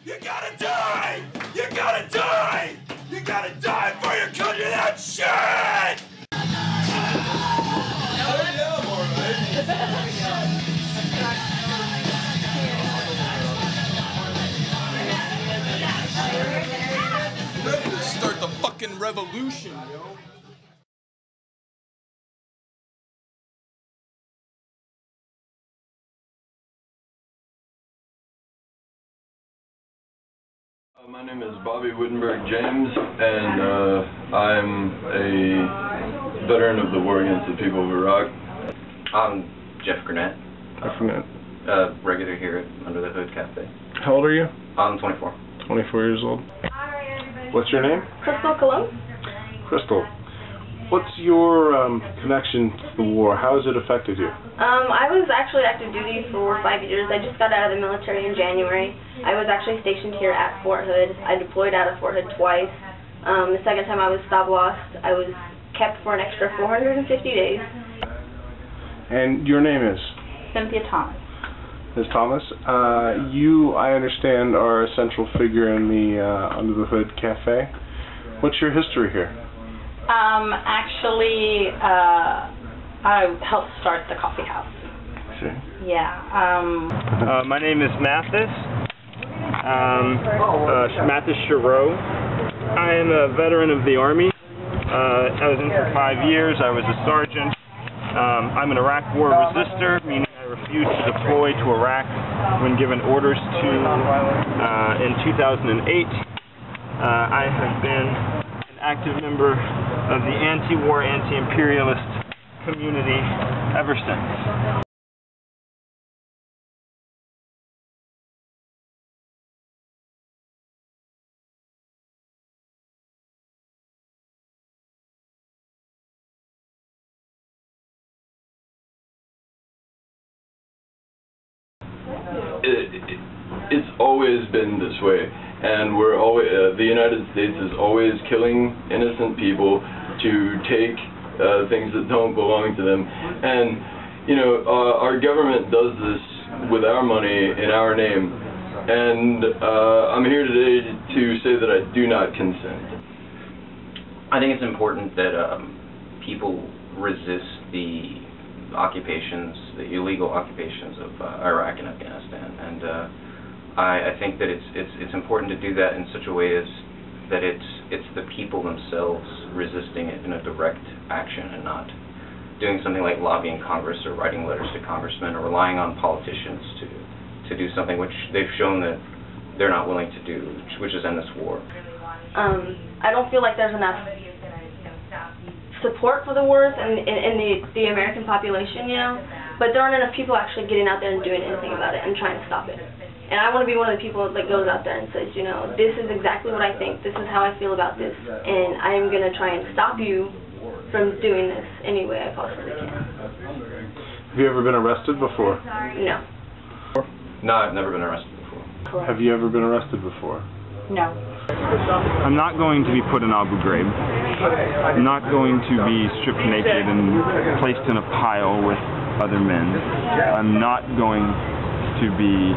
You gotta die! You gotta die! You gotta die for your country, that shit! Ready to start the fucking revolution, yo. My name is Bobby Wittenberg James, and I'm a veteran of the war against the people of Iraq. I'm Jeff Gurnett. Jeff Gurnett. Regular here at Under the Hood Cafe. How old are you? I'm 24. 24 years old. What's your name? Crystal Cologne. Crystal. What's your connection to the war? How has it affected you? I was actually active duty for 5 years. I just got out of the military in January. I was actually stationed here at Fort Hood. I deployed out of Fort Hood twice. The second time I was stop lost. I was kept for an extra 450 days. And your name is? Cynthia Thomas. Ms. Thomas. You, I understand, are a central figure in the Under the Hood Cafe. What's your history here? Actually, I helped start the coffee house. See. Yeah. My name is Mathis. Mathis Chereau. I am a veteran of the Army. I was in for 5 years. I was a sergeant. I'm an Iraq war resistor, meaning I refused to deploy to Iraq when given orders to in 2008. I have been an active member of the anti-war, anti-imperialist community ever since. It's always been this way, and we're always the United States is always killing innocent people to take things that don't belong to them. And you know, our government does this with our money in our name, and I'm here today to say that I do not consent. I think it's important that people resist the occupations, the illegal occupations of Iraq and Afghanistan, and I think that it's important to do that in such a way as that it's the people themselves resisting it in a direct action, and not doing something like lobbying Congress or writing letters to congressmen or relying on politicians to do something which they've shown that they're not willing to do, which is end this war. I don't feel like there's enough support for the wars in the American population, you know, but there aren't enough people actually getting out there and doing anything about it and trying to stop it. And I want to be one of the people that goes out there and says, you know, this is exactly what I think, this is how I feel about this, and I am going to try and stop you from doing this any way I possibly can. Have you ever been arrested before? No. No, I've never been arrested before. Have you ever been arrested before? No. I'm not going to be put in Abu Ghraib. I'm not going to be stripped naked and placed in a pile with other men. I'm not going to be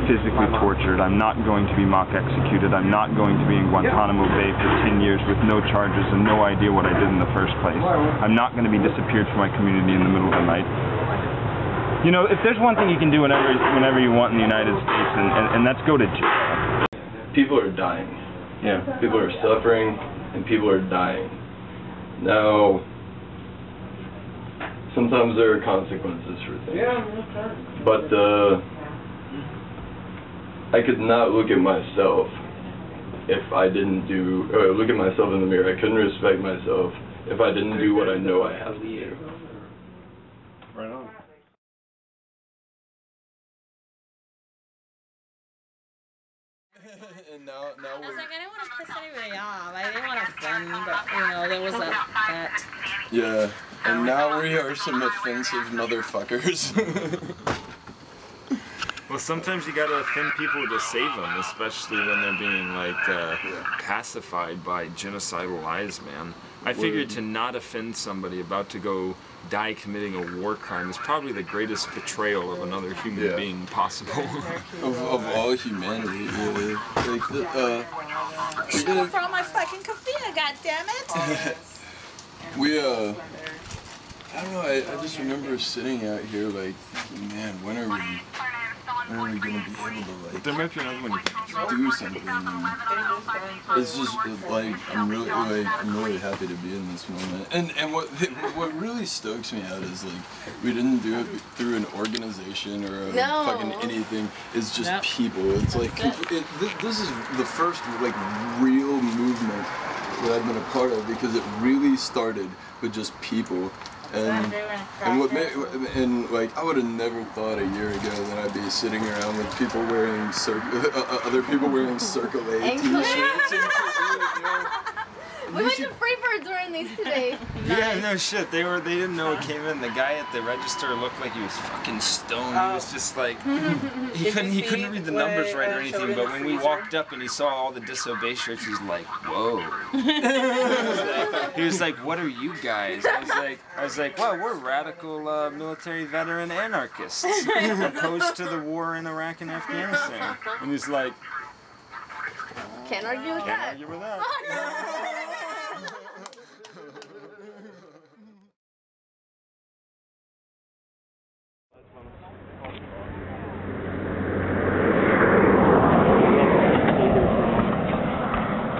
physically tortured. I'm not going to be mock executed. I'm not going to be in Guantanamo Bay for 10 years with no charges and no idea what I did in the first place. I'm not going to be disappeared from my community in the middle of the night. You know, if there's one thing you can do whenever you want in the United States, and that's go to jail. People are dying. Yeah. People are suffering, and people are dying. Now, sometimes there are consequences for things. But I could not look at myself if I didn't do, or look at myself in the mirror. I couldn't respect myself if I didn't do what I know I have to do. Right on. And now I was like, I didn't want to piss anybody off. I didn't want to offend, but you know, there was that. yeah, and now we are some offensive motherfuckers. Well, sometimes you gotta offend people to save them, especially when they're being like pacified by genocidal lies, man. I figured to not offend somebody about to go die committing a war crime is probably the greatest betrayal of another human being possible. of all humanity, really. Like, For all my fucking kafia, goddammit! I don't know, I just remember sitting out here like, man, when are we gonna be able to like do something? And it's just like I'm really happy to be in this moment. And what really stokes me out is like we didn't do it through an organization or fucking anything. It's just people. It's like this is the first like real movement that I've been a part of because it really started with just people. And like I would have never thought a year ago that I'd be sitting around with people wearing other people wearing Circle A t-shirts. We went to Freebirds wearing these today. Yeah, no shit. They didn't know it came in. The guy at the register looked like he was fucking stoned. He was just like he couldn't read the numbers right or anything. But when we walked up and he saw all the Disobey shirts, he's like, whoa. He was like, what are you guys? I was like, well, we're radical military veteran anarchists opposed to the war in Iraq and Afghanistan. And he's like, can't argue with that. Can't argue with that.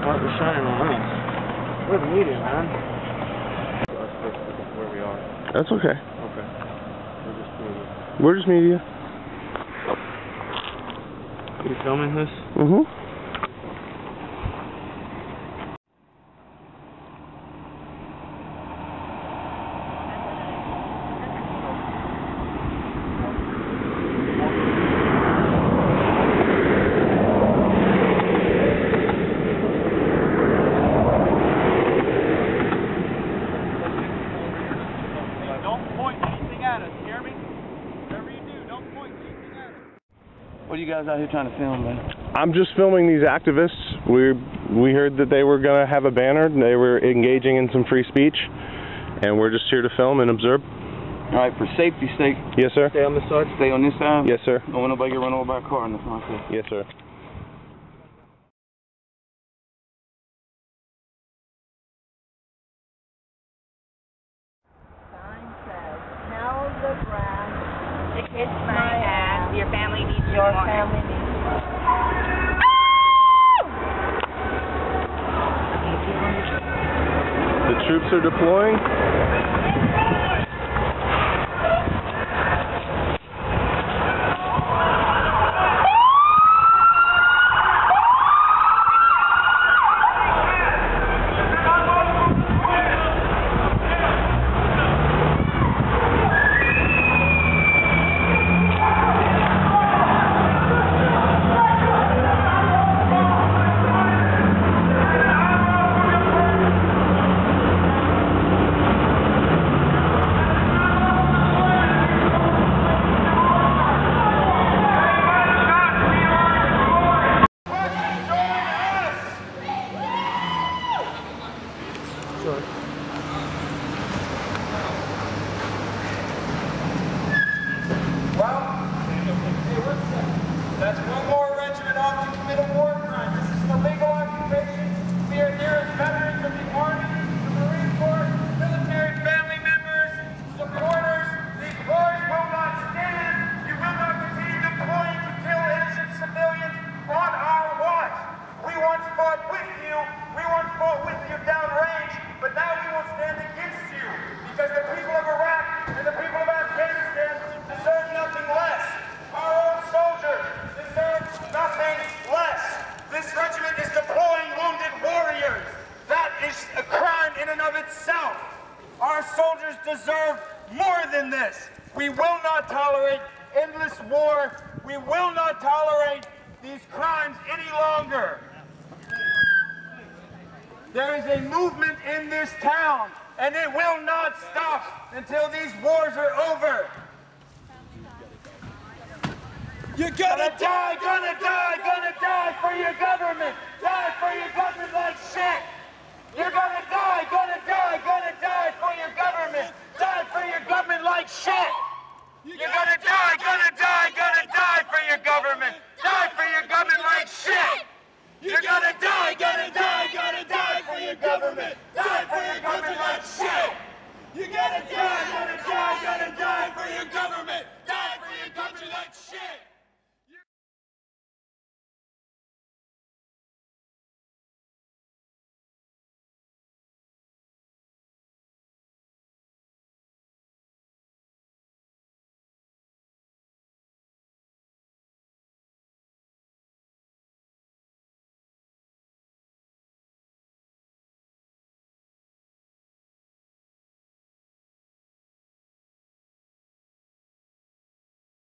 Light was shining on us. We're the media, man. Where we are. That's okay. Okay. We're just media. You filming this? Mm-hmm. What are you guys out here trying to film, man? I'm just filming these activists. We heard that they were going to have a banner. They were engaging in some free speech, and we're just here to film and observe. All right, for safety's sake. Yes, sir. Stay on this side. Stay on this side. Yes, sir. Don't want nobody get run over by a car in the front. Yes, sir. Sign says, "Tell the grass to kiss my ass. Your family needs you more." Your family needs you more. The troops are deploying. That's one more regiment off to commit a war crime. This is an illegal occupation. We are here as veterans of the Army, the Marine Corps, military family members, supporters. These wars will not stand. You will not continue deploying to kill innocent civilians on our watch. We once fought with you. We once fought with you downrange, but now we will stand against you because the people of Iraq and the people of Afghanistan deserve nothing less. Our own soldiers deserve nothing less. This regiment is deploying wounded warriors. That is a crime in and of itself. Our soldiers deserve more than this. We will not tolerate endless war. We will not tolerate these crimes any longer. There is a movement in this town, and it will not stop until these wars are over. You're gonna die for your government. Die for your government like shit. You're gonna die for your government. Die for your like shit! You're gonna die for your government! Die for your government like shit! You're gonna die for your government! Die for your government like shit! You're gonna die!